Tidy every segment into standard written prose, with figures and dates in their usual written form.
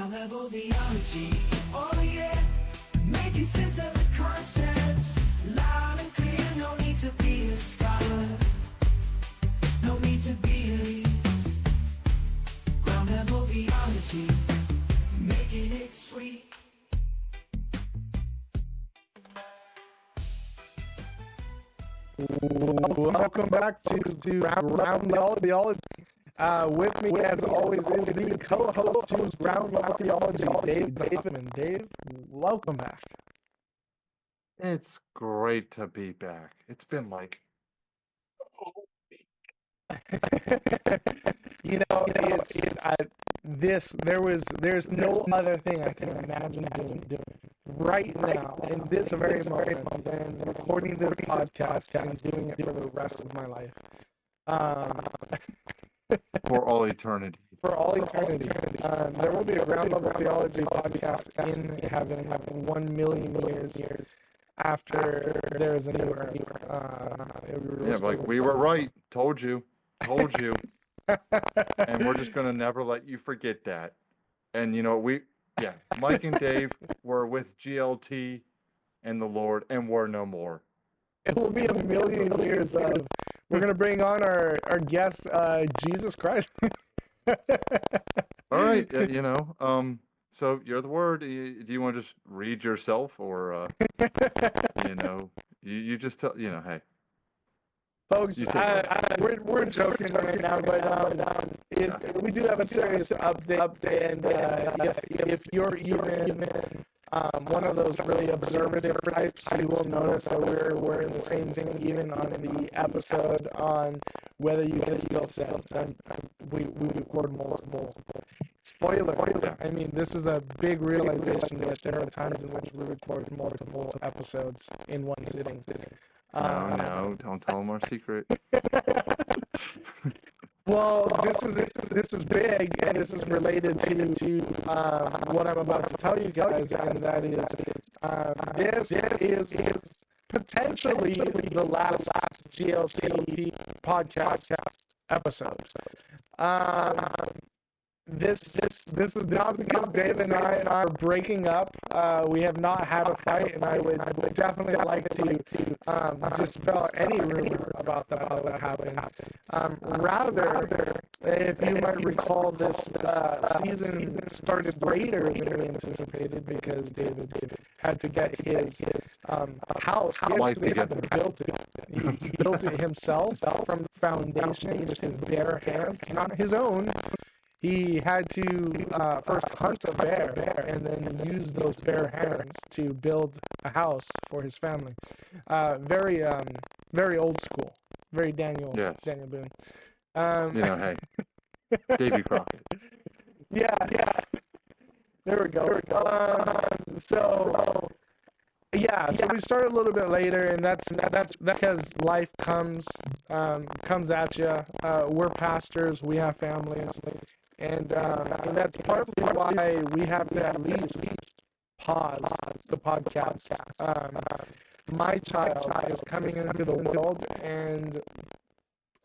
Ground level theology, oh yeah, making sense of the concepts, loud and clear, no need to be a scholar, no need to be elite. Ground level theology, making it sweet. Welcome back to Ground Level Theology. With me, as always, is the co-host to Ground Level Theology, Dave. Dave, welcome back. It's great to be back. It's been like there's no other thing I can imagine doing right now in this very moment than recording this podcast and doing it for the rest of my life. for all eternity. For all eternity. There will be a Ground Level Theology podcast in heaven 1 million years after there is a new earth. Yeah, like we were right. Told you. And we're just gonna never let you forget that. And you know, Mike and Dave were with GLT and the Lord, and we're no more. It will be 1 million years of. We're gonna bring on our guest, Jesus Christ. All right, so you're the Word. Do you want to just read yourself, or you just tell, hey. Folks, we're joking right now, but we do have a serious update, and if you're even one of those really observative types, you will notice that we're in the same thing even on the episode on whether you can steal cells. We record multiple. Spoiler. I mean, this is a big realization that there are times in which we record multiple episodes in one sitting. No, don't tell them our secret. Well, this is big, and this is related to what I'm about to tell you guys, and that is this is potentially the last GLT podcast episode. This is not because Dave and I are breaking up. We have not had a fight, and I would definitely like to dispel any rumor about that would happen. Rather, if you might recall, this season started later than we anticipated because David had to get his house. He actually had to build it. He built it himself from the foundation with his bare hands, not his own. He had to first hunt a bear and then use those bare hands to build a house for his family. Very old school. Very Daniel Boone. Hey, Davy Crockett. Yeah. There we go. So we started a little bit later, and that's because life comes at you. We're pastors. We have families. And that's partly why we have to at least pause the podcast. My child is coming into the world, and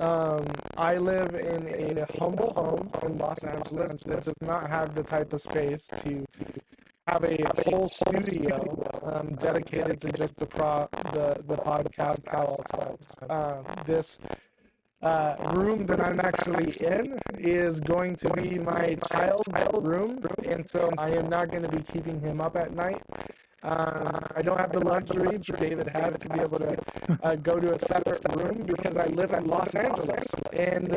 I live in a humble home in Los Angeles that does not have the type of space to have a whole studio dedicated to just the podcast at all times. This room that I'm actually in is going to be my child's room, and so I am not going to be keeping him up at night. I don't have the luxury David has to be able to go to a separate room because I live in Los Angeles, and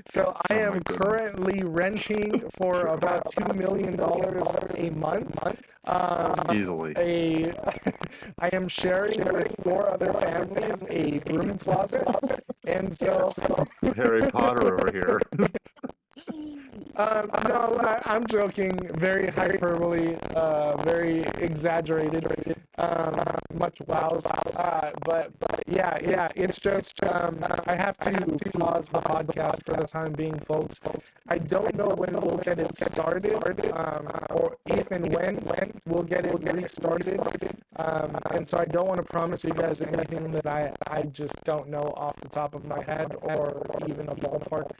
so I am currently renting for about $2 million a month. Easily. I am sharing with 4 other families a broom closet, and so Harry Potter over here. No, I'm joking. Very hyperbole, very exaggerated, much wows. But yeah, it's just I have to pause the podcast for the time being, folks. I don't know when we'll get it started, or even when we'll get it restarted. And so I don't want to promise you guys anything that I just don't know off the top of my head or even a ballpark.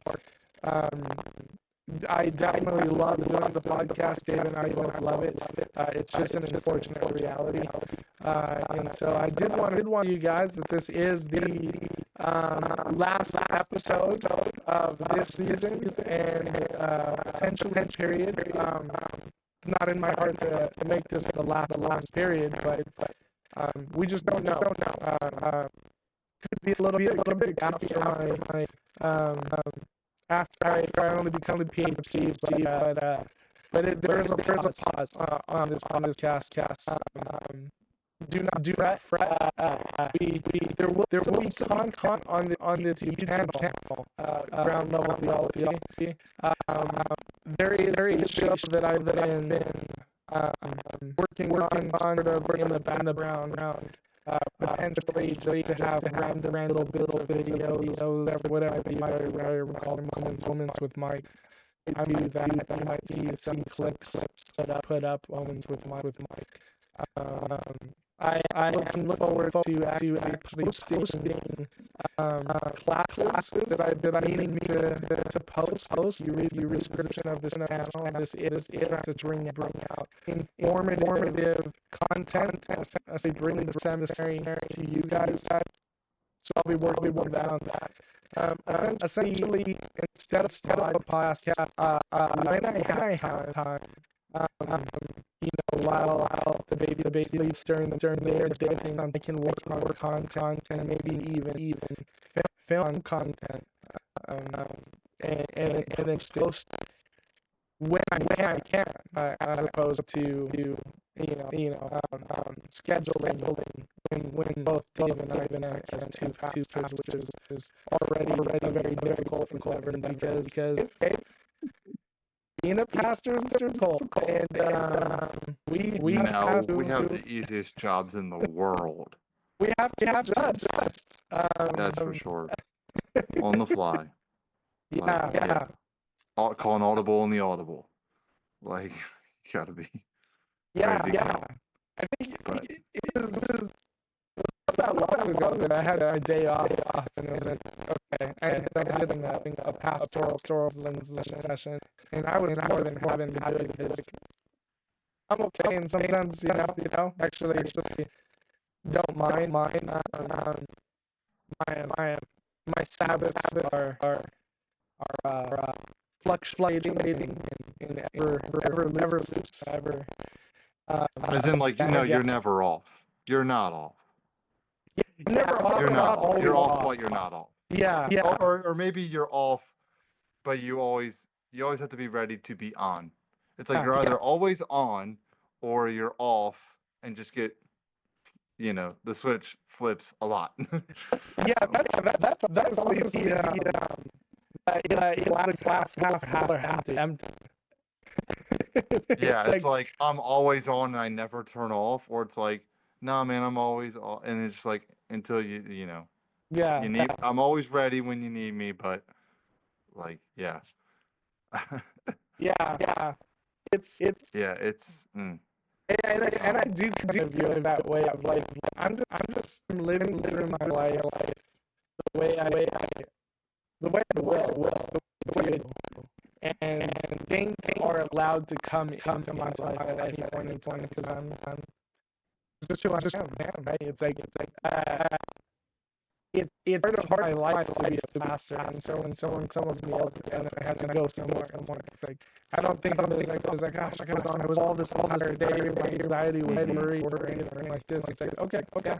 I definitely love doing the podcast. Dave and I both love it. It's just an unfortunate reality. And so I did want you guys that this is the last episode of this season and potentially period. It's not in my heart to make this the last period, but we just don't know. Could be a little bit after my after I only become a PhD, but there's a pause on this cast. Do not fret. There will be content on this YouTube channel. Ground level theology. There is a show that I've been working on in the background. Potentially just to have random little videos, whatever you call them, moments with Mike. I do that. You might see some clips put up moments with Mike. I can look forward to actually posting classes that I've been needing to post. You read the description of this channel, and this is to bring out informative content, I bring the seminary to you guys. So I'll be working on that. Essentially, instead of a podcast, when I have time, while the baby sleeps during their day, I can work on content and maybe even film content, and then post when I can, as opposed to scheduling when both Dave and I have been at two pastors, which is already very difficult and clever because being a pastor is difficult, and we have the easiest jobs in the world. We have to have jobs. That's for sure. On the fly. Yeah. Call an audible on the audible. Like, you gotta be. Yeah. I think it was not long ago that I had a day off, and it was like, okay, I ended up having a pastoral session, and I was more than having to do it because I'm okay, and sometimes, actually don't mind. My Sabbaths are fluctuating in ever loops, ever. As in, like, you're never off. You're not off. You're never off. You're not. You're off, off. but you're not off. Yeah. Or maybe you're off, but you always have to be ready to be on. It's like you're either always on, or you're off, and just get, the switch flips a lot. That's always the glass half empty. It's like I'm always on and I never turn off, or it's like, nah, man, I'm always off, and it's like until you need. I'm always ready when you need me, but like, yeah. It's Mm. And I do view it that way of like I'm just living my life the way I will. And things are allowed to come into my life at any point in time because I'm just who I am, right? It's like it's part of my life to be a pastor, and so when someone tells me and I had to go somewhere, it's like I don't think of it as like gosh, I was all this other day, my anxiety, worry, or anything like this. It's like okay, yeah.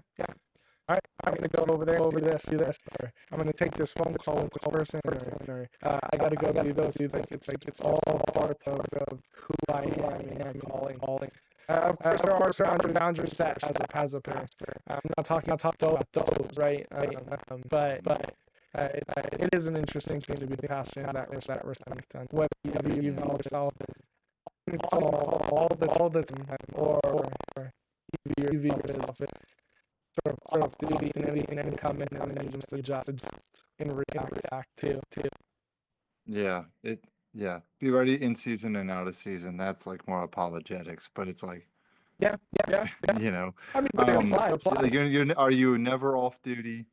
All right, I'm gonna go over this, do this, or I'm gonna take this phone call with this person, or I gotta go do this. It's like it's all part of who I am, and I'm calling. Of course, there are certain boundaries set as a pastor. I'm not talking about those, right? But it is an interesting thing to be the pastor in that respect. And whether you know yourself all the time, or you view yourself as sort of duty and come in and you just adjust and react to. Yeah. Be ready in season and out of season. That's like more apologetics, but it's like, Yeah. I mean, Apply. like are you never off duty,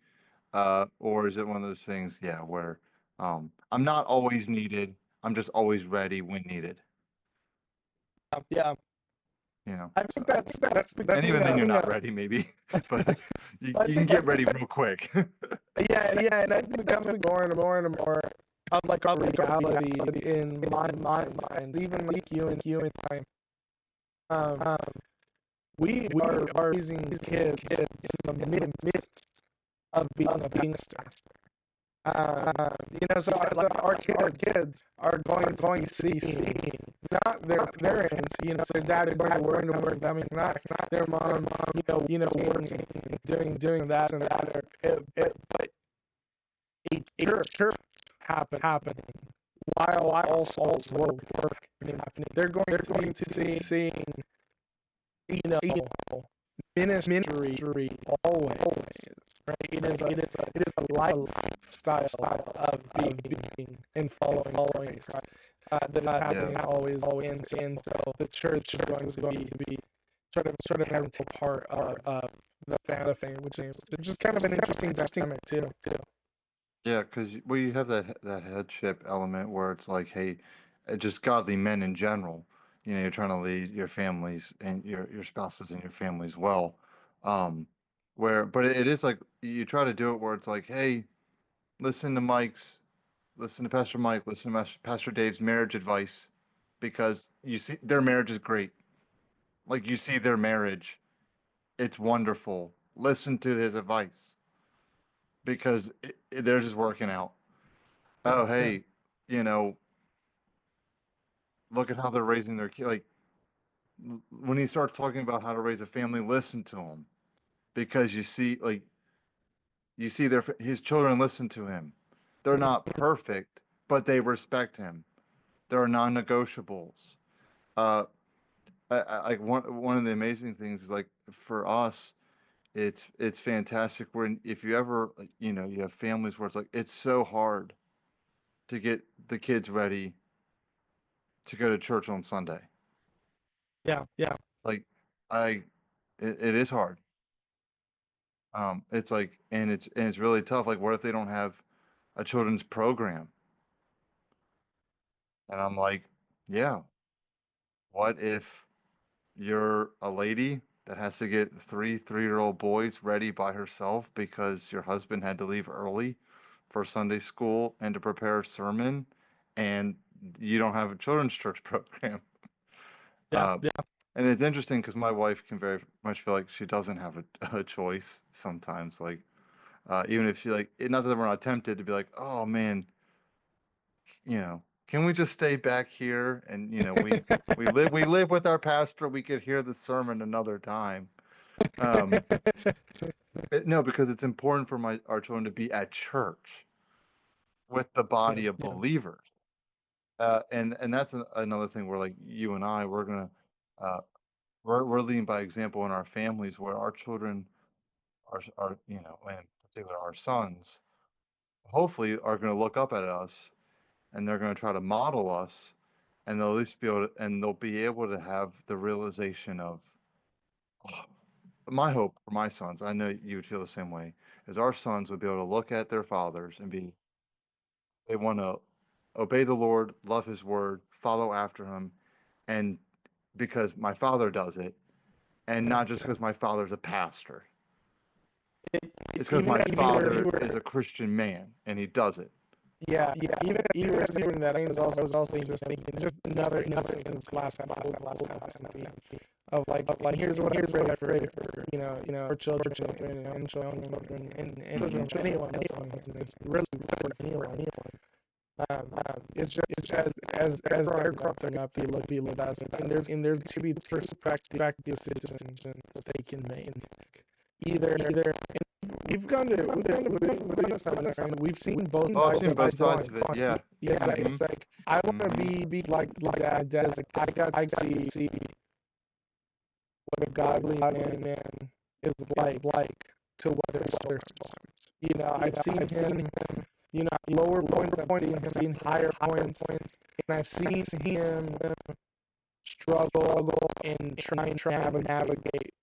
or is it one of those things, where I'm not always needed, I'm just always ready when needed. Yeah. You know. I think So, that's and even then, you're not ready, maybe, but you can get ready real quick. yeah, and I think it becomes more and more of like a reality in my mind, even like you and time. Um, we are raising kids in the midst of being a pastor. So like our kids are going to see not their parents, their dad is going to work, I mean, not their mom, working, doing that and that, but a church happening while also work happening. They're going to see, you know, ministry always, right? It is a lifestyle of being and following Christ. That is happening always, and so the church is going to be sort of an integral part of the family, which is just kind of an interesting dynamic too. Yeah, because we have that headship element where it's like, hey, just godly men in general. You're trying to lead your families and your spouses and your families well. Um, but it is like you try to do it where it's like, hey, listen to Pastor Mike, listen to Pastor Dave's marriage advice, because you see their marriage is great. Like you see their marriage, it's wonderful. Listen to his advice because they're just working out. Oh, Yeah, hey, you know, look at how they're raising their kid. Like when he starts talking about how to raise a family, listen to him because you see his children listen to him. They're not perfect, but they respect him. There are non-negotiables. Uh, like one of the amazing things is like for us, it's fantastic. When if you ever like, you have families where it's like it's so hard to get the kids ready to go to church on Sunday. yeah, Like I, it is hard. It's like, and it's really tough. Like, what if they don't have a children's program? And I'm like, yeah. What if you're a lady that has to get three-year-old boys ready by herself because your husband had to leave early for Sunday school and to prepare a sermon, and you don't have a children's church program? yeah, Uh, yeah. and it's interesting because my wife can very much feel like she doesn't have a choice sometimes. Like, even if she like, not that we're not tempted to be like, oh man, can we just stay back here and we live with our pastor. We could hear the sermon another time. Um, no, because it's important for our children to be at church with the Yeah, body of yeah, believers. And that's another thing where like you and I, uh, we're leading by example in our families where our children are and particularly our sons, hopefully are going to look up at us and they're going to try to model us, and they'll at least they'll be able to have the realization of my hope for my sons. I know you would feel the same way, is our sons would be able to look at their fathers and they want to obey the Lord, love his word, follow after him, and because my father does it, and yeah, not just because my father's a pastor. It's because even my as you father were, is a Christian man and he does it. yeah, even as you were in that, I was also just thinking, just another instance last time, of like here's what I pray for, for children, and children, and children, for anyone that's really for anyone. It's just as they're growing up, they look at us, and there's to be perspective decisions that they can make. Either we've gone to seminars, and we've seen both Oh, I've sides seen of both the sides coin. of it. Yeah. Yeah, Mm-hmm. it's like I want to Mm-hmm. be like dad. Is like I see what a godly man is like to weather storms. I've seen him. Lower points. I've seen higher points, and I've seen him struggle and try and navigate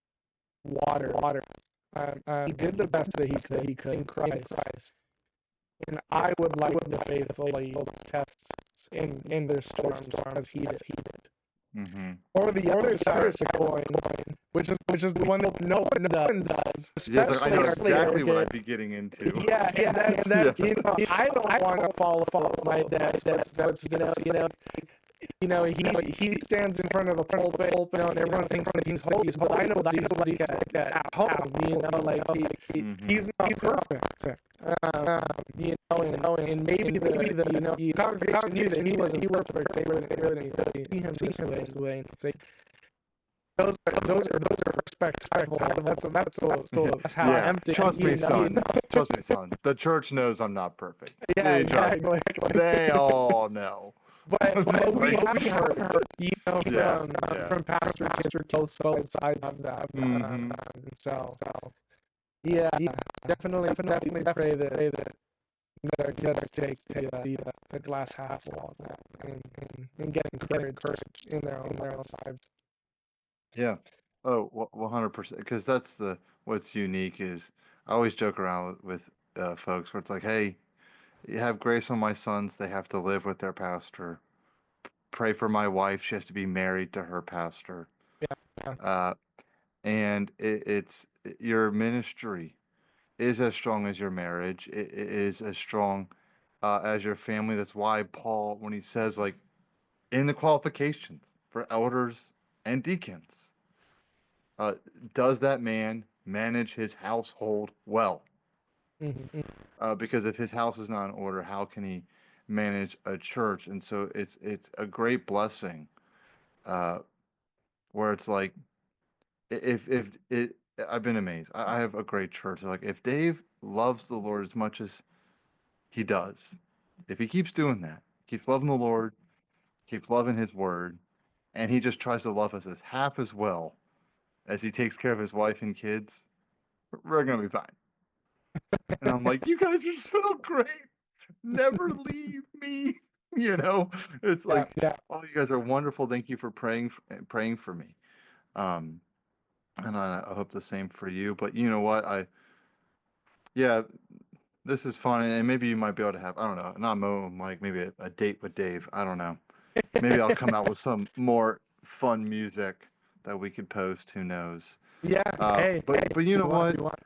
water. He did the best that he could in Christ, and I would like to faithfully test in their storms as he did. Mm-hmm. Or the other side of the coin, which is the one that no one does, Yes, I know especially exactly what arrogant. I'd be getting into. Yeah, and that's Yeah. I don't want to follow my dad. That's he stands in front of the pulpit, and everyone thinks that he's holy, but I know that he's like at home, like he's not perfect. And maybe the congregation knew that he wasn't perfect. They really see him this way, and say, those are respectful. That's how I Yeah. am. Trust me, son. Trust me, son. The church knows I'm not perfect. Yeah, You trust me. exactly. They all know. But we Like- have heard, Yeah, from pastor both sides of that. Mhm. So yeah, definitely pray that their kids take the glass half full of that and get encouraged in their own lives. Yeah. Oh, 100%. Because that's what's unique is I always joke around with folks where it's like, hey, you have grace on my sons. They have to live with their pastor. Pray for my wife. She has to be married to her pastor. Yeah. Uh, and it's your ministry is as strong as your marriage. It is as strong as your family. That's why Paul, when he says, like, in the qualifications for elders and deacons, uh, does that man manage his household well? Mm-hmm. Because if his house is not in order, how can he manage a church? And so it's a great blessing, uh, where it's like if it. I've been amazed. I have a great church. Like if Dave loves the Lord as much as he does, if he keeps doing that, keeps loving the Lord, keeps loving His Word, and he just tries to love us as half as well as he takes care of his wife and kids, we're gonna be fine. And I'm like, you guys are so great. Never leave me. It's like, Yeah. oh, you guys are wonderful. Thank you for praying for me. Um, and I hope the same for you. But you know what? Yeah, this is fun, and maybe you might be able to have, I don't know, not Mo, Mike, maybe a date with Dave. I don't know. Maybe I'll come out with some more fun music that we could post. Who knows? Yeah. But you know what? You want.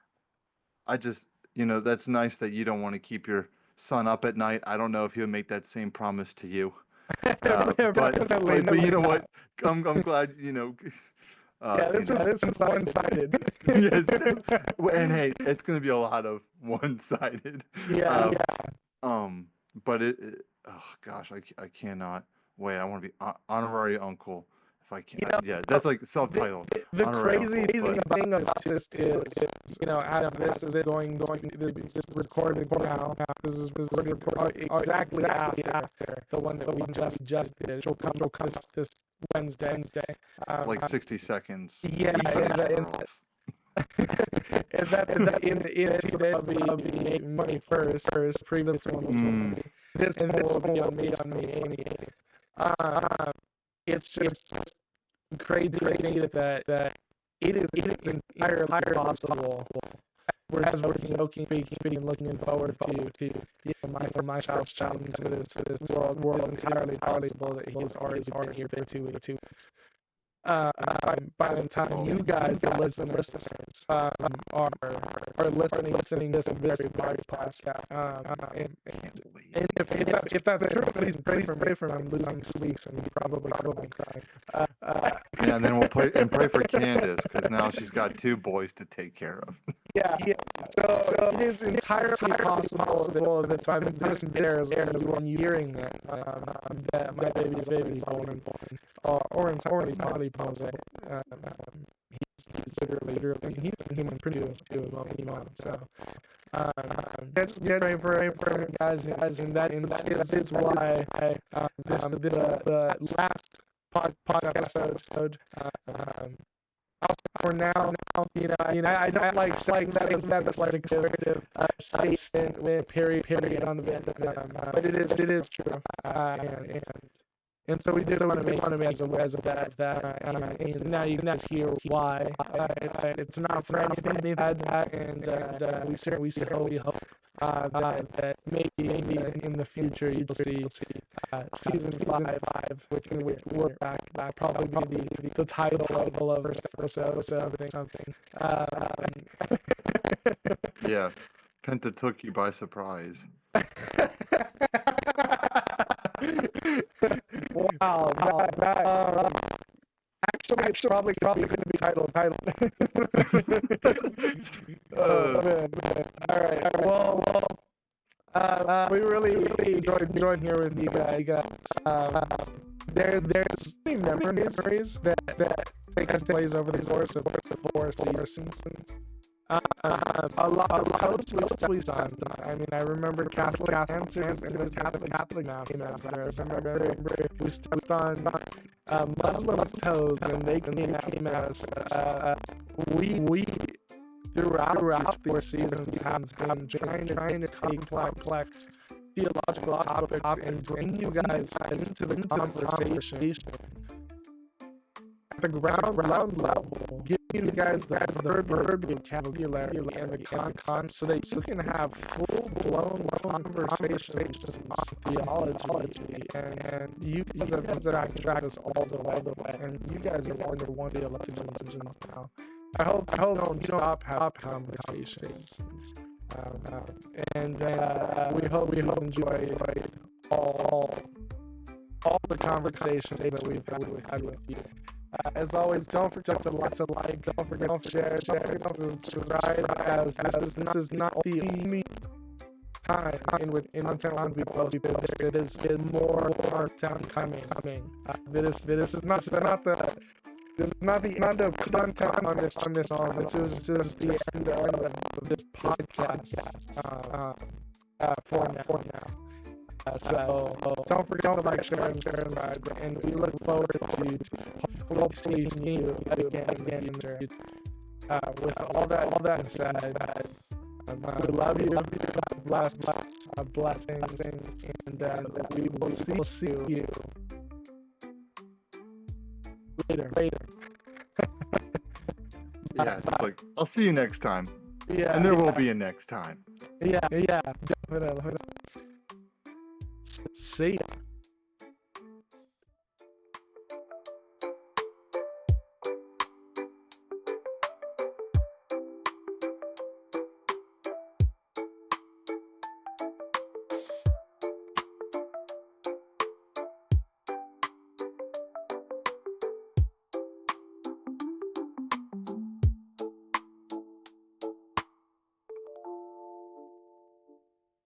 I just, that's nice that you don't want to keep your son up at night. I don't know if he would make that same promise to you. But you know what? I'm glad, Yeah, this is one-sided. yes. And hey, it's going to be a lot of one-sided. Yeah. But oh gosh, I cannot wait. I want to be honorary uncle if I can. Yeah, that's like self-titled. The Honorary crazy uncle, but- thing of this is, as this is this is recorded now. This is recorded exactly after the one that we just did. It will come this Wednesday. like 60 seconds. Yeah, We're off. and that's in today will be May 21st, previous one. This will be on May 28th. It's just crazy that it is entirely possible. As we're joking, speaking, looking forward to my child's child into this world entirely possible that he's already been here for 2 weeks. By the time you guys, the listeners, are listening to this very podcast, and if that's true, please pray for me. I'm losing sleeps and probably crying. Yeah, and then we'll pray for Candace because now she's got 2 boys to take care of. Yeah. So it is entirely possible that by the time there's when you're hearing that my baby's born, or entirely polypause. He's literally he's a human pretty too. So just pray for him, guys, and that is why the last podcast episode. For now, I don't like saying that it's like a creative statement with period on the end of it, but it is true, and so we did want to make as a that and now you can hear why it's not for anything that, and we certainly hope that maybe in the future you'll see season five, which we're back probably be the title of first episode something. Yeah, Penta took you by surprise. Wow, actually, it's probably going to be titled. Oh man. All right. Well, we really enjoyed here with you guys. There's many memories that take place over the course of 4 seasons. A lot totally fun. I mean, I remember Catholic answers and the Catholic now came out. I remember we stepped on Muslim toes and they came out. We throughout these 4 seasons have been trying to take complex theological topics and bring you guys into the conversation at the ground level, give you guys the verb vocabulary and the con so that you can have full-blown conversations on theology, and you guys have dragged us all the way, and you guys are under one theologians now. I hope you don't stop conversations, and we hope you enjoyed all the conversations that we've had with you. As always, don't forget to like, don't forget to share, don't forget to subscribe, as this is not the only time in which we post. There is more content coming. This is not the end of content on this channel. This is just the end of this podcast for now. So don't forget to like, share, and subscribe, and we look forward to hopefully seeing you again in the future. With all that said, we love you. God bless, blessings, and we will see you later. Yeah, it's like, I'll see you next time. Yeah, And there will be a next time. Yeah, definitely. See ya.